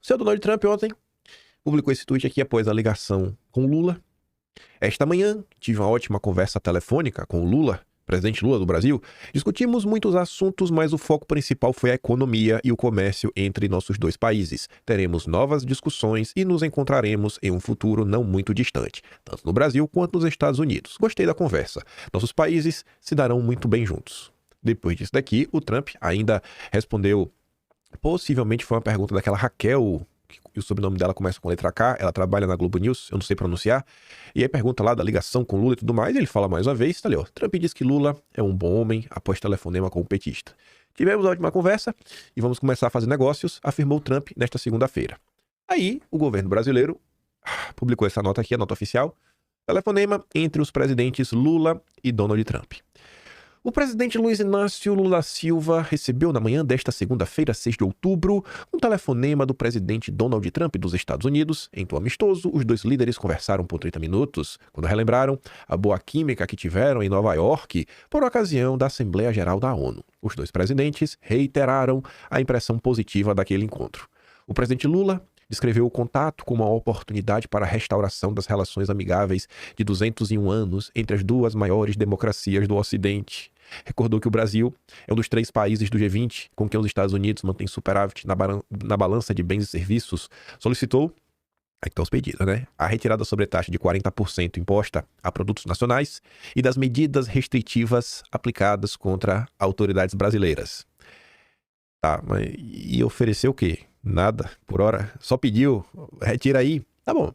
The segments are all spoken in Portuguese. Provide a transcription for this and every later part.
seu Donald Trump ontem publicou esse tweet aqui após a ligação com Lula. Esta manhã, tive uma ótima conversa telefônica com o Lula, presidente Lula do Brasil. Discutimos muitos assuntos, mas o foco principal foi a economia e o comércio entre nossos dois países. Teremos novas discussões e nos encontraremos em um futuro não muito distante, tanto no Brasil quanto nos Estados Unidos. Gostei da conversa. Nossos países se darão muito bem juntos. Depois disso daqui, o Trump ainda respondeu, possivelmente foi uma pergunta daquela Raquel, que o sobrenome dela começa com letra K, ela trabalha na Globo News, eu não sei pronunciar, e aí pergunta lá da ligação com Lula e tudo mais, e ele fala mais uma vez, tá ali ó, Trump diz que Lula é um bom homem após telefonema com o petista. Tivemos a última conversa e vamos começar a fazer negócios, afirmou Trump nesta segunda-feira. Aí, o governo brasileiro publicou essa nota aqui, a nota oficial, telefonema entre os presidentes Lula e Donald Trump. O presidente Luiz Inácio Lula Silva recebeu na manhã desta segunda-feira, 6 de outubro, um telefonema do presidente Donald Trump dos Estados Unidos. Em tom amistoso, os dois líderes conversaram por 30 minutos, quando relembraram a boa química que tiveram em Nova York por ocasião da Assembleia Geral da ONU. Os dois presidentes reiteraram a impressão positiva daquele encontro. O presidente Lula descreveu o contato como uma oportunidade para a restauração das relações amigáveis de 201 anos entre as duas maiores democracias do Ocidente. Recordou que o Brasil é um dos 3 países do G20 com quem os Estados Unidos mantêm superávit na balança de bens e serviços. Solicitou, aí estão os pedidos, né? A retirada da sobretaxa de 40% imposta a produtos nacionais e das medidas restritivas aplicadas contra autoridades brasileiras. Tá, mas e ofereceu o quê? Nada, por hora. Só pediu, retira aí. Tá bom.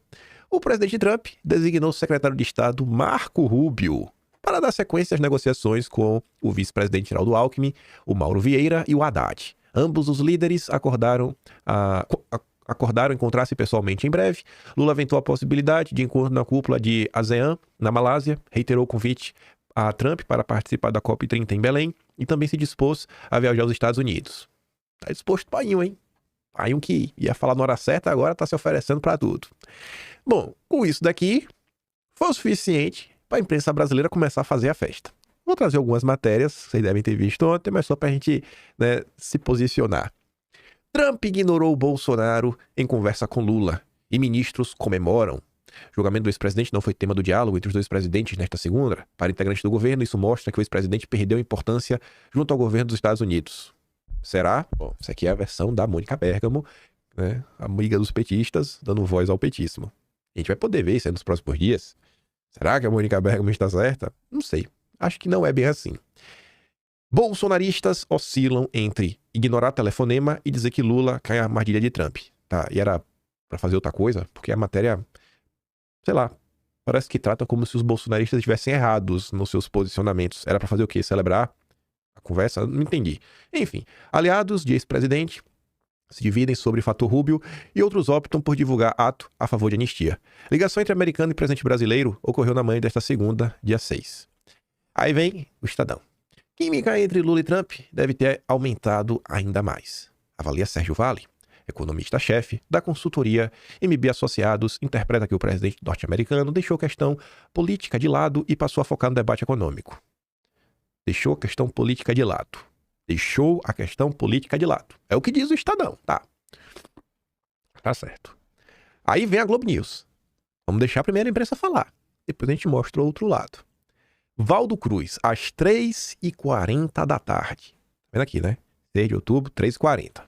O presidente Trump designou o secretário de Estado Marco Rubio para dar sequência às negociações com o vice-presidente Geraldo Alckmin, o Mauro Vieira e o Haddad. Ambos os líderes acordaram encontrar-se pessoalmente em breve. Lula aventou a possibilidade de encontro na cúpula de ASEAN, na Malásia, reiterou o convite a Trump para participar da COP30 em Belém e também se dispôs a viajar aos Estados Unidos. Tá disposto para ir, hein? Aí um que ia falar na hora certa, agora tá se oferecendo para tudo. Bom, com isso daqui, foi o suficiente para a imprensa brasileira começar a fazer a festa. Vou trazer algumas matérias, vocês devem ter visto ontem, mas só para a gente, né, se posicionar. Trump ignorou Bolsonaro em conversa com Lula e ministros comemoram. O julgamento do ex-presidente não foi tema do diálogo entre os dois presidentes nesta segunda. Para integrantes do governo, isso mostra que o ex-presidente perdeu importância junto ao governo dos Estados Unidos. Será? Bom, isso aqui é a versão da Mônica Bergamo, né, amiga dos petistas, dando voz ao petismo. A gente vai poder ver isso aí nos próximos dias. Será que a Mônica Bergamo está certa? Não sei. Acho que não é bem assim. Bolsonaristas oscilam entre ignorar telefonema e dizer que Lula cai na armadilha de Trump. Tá, e era para fazer outra coisa? Porque a matéria, sei lá, parece que trata como se os bolsonaristas estivessem errados nos seus posicionamentos. Era para fazer o quê? Celebrar a conversa? Não entendi. Enfim, aliados de ex-presidente se dividem sobre fator Rubio e outros optam por divulgar ato a favor de anistia. Ligação entre americano e presidente brasileiro ocorreu na manhã desta segunda, dia 6. Aí vem o Estadão. Química entre Lula e Trump deve ter aumentado ainda mais. Avalia Sérgio Vale, economista-chefe da consultoria MB Associados, interpreta que o presidente norte-americano deixou a questão política de lado e passou a focar no debate econômico. Deixou a questão política de lado. Deixou a questão política de lado. É o que diz o Estadão, tá? Tá certo. Aí vem a Globo News. Vamos deixar a primeira imprensa falar. Depois a gente mostra o outro lado. Valdo Cruz, às 3h40 da tarde. Tá vendo aqui, né? 6 de outubro, 3h40.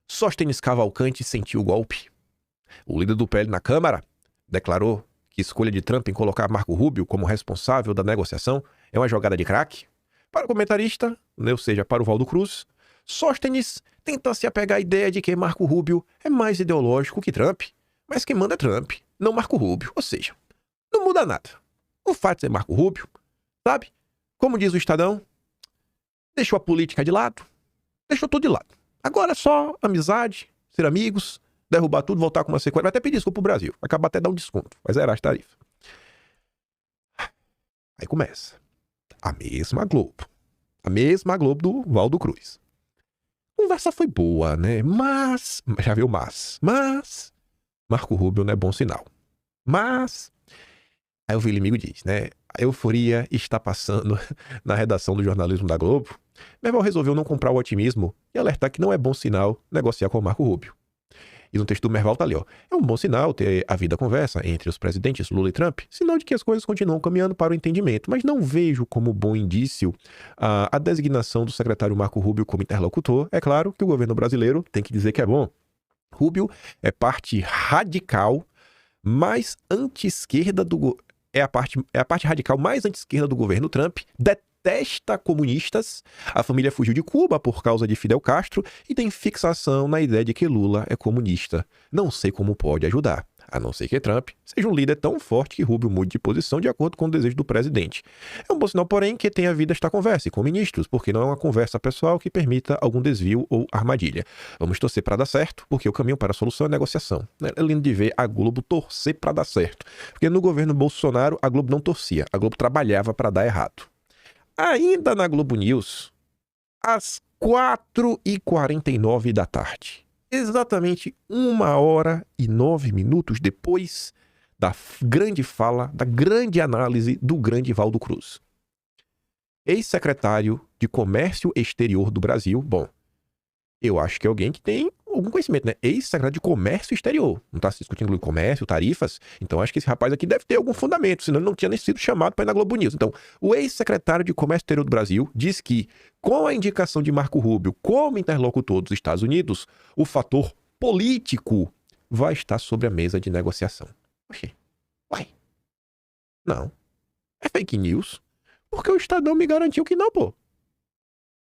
Sóstenes Cavalcante sentiu o golpe. O líder do PL na Câmara declarou que a escolha de Trump em colocar Marco Rubio como responsável da negociação é uma jogada de craque. Para o comentarista, ou seja, para o Valdo Cruz, Sóstenes tenta se apegar à ideia de que Marco Rubio é mais ideológico que Trump, mas quem manda é Trump, não Marco Rubio. Ou seja, não muda nada. O fato de ser Marco Rubio, sabe? Como diz o Estadão, deixou a política de lado, deixou tudo de lado. Agora é só amizade, ser amigos, derrubar tudo, voltar com uma sequência. Vai até pedir desculpa pro Brasil, vai acabar até dar um desconto, vai zerar as tarifas. Aí começa. A mesma Globo do Valdo Cruz. A conversa foi boa, né? Mas, já viu mas Marco Rubio não é bom sinal. Mas, aí o inimigo diz, né? A euforia está passando na redação do jornalismo da Globo. Meu irmão resolveu não comprar o otimismo e alertar que não é bom sinal negociar com o Marco Rubio. E no texto do Merval tá ali, ó. É um bom sinal ter havido a conversa entre os presidentes Lula e Trump, sinal de que as coisas continuam caminhando para o entendimento, mas não vejo como bom indício a designação do secretário Marco Rubio como interlocutor. É claro que o governo brasileiro tem que dizer que é bom. Rubio é parte radical mais anti-esquerda é a parte radical mais anti-esquerda do governo Trump, detesta comunistas, a família fugiu de Cuba por causa de Fidel Castro e tem fixação na ideia de que Lula é comunista. Não sei como pode ajudar, a não ser que Trump seja um líder tão forte que Rubio mude de posição de acordo com o desejo do presidente. É um bom sinal, porém, que tenha havido esta conversa com ministros, porque não é uma conversa pessoal que permita algum desvio ou armadilha. Vamos torcer para dar certo, porque o caminho para a solução é negociação. É lindo de ver a Globo torcer para dar certo, porque no governo Bolsonaro a Globo não torcia, a Globo trabalhava para dar errado. Ainda na Globo News, às 4h49 da tarde, exatamente 1h09 depois da grande fala, da grande análise do grande Valdo Cruz. Ex-secretário de Comércio Exterior do Brasil, bom, eu acho que é alguém que tem algum conhecimento, né? Ex-secretário de Comércio Exterior. Não está se discutindo comércio, tarifas. Então acho que esse rapaz aqui deve ter algum fundamento, senão ele não tinha nem sido chamado para ir na Globo News. Então, o ex-secretário de Comércio Exterior do Brasil diz que, com a indicação de Marco Rubio como interlocutor dos Estados Unidos, o fator político vai estar sobre a mesa de negociação. Oxê. Uai. Não. É fake news. Porque o Estadão me garantiu que não, pô.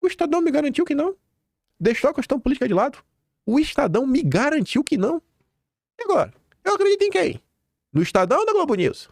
O Estadão me garantiu que não. Deixou a questão política de lado. O Estadão me garantiu que não. E agora? Eu acredito em quem? No Estadão ou na Globo News?